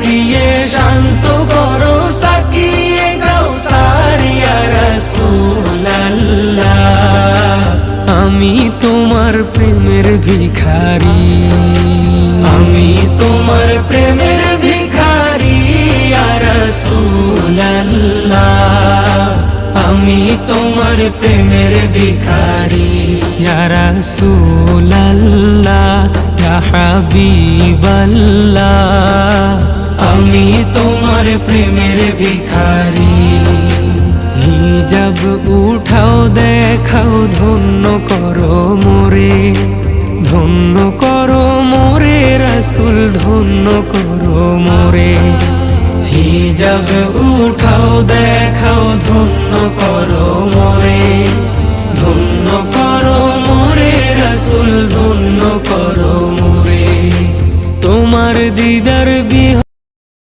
দিয়ে শান্ত করো সাকিয়ে কাউসার ইয়া রাসূলুল্লাহ। আমি তোমার প্রেমের ভিখারি, আমি তোমার প্রেমের ভিখারি ইয়া রাসূলুল্লাহ। আমি তোমার প্রেমের ভিখারি ইয়া রাসূলুল্লাহ ইয়া হাবিবাল্লাহ। আমি তোমার প্রেমের ভিখারি। হিজাব উঠাও দেখাও ধন্য করো মোরে, ধন্য করো মোরে রাসূল ধন্য করো মোরে। হিজাব উঠাও দেখাও ধন্য করো মোরে, ধন্য করো মোরে রাসূল ধন্য করো মোরে। তোমার দিদার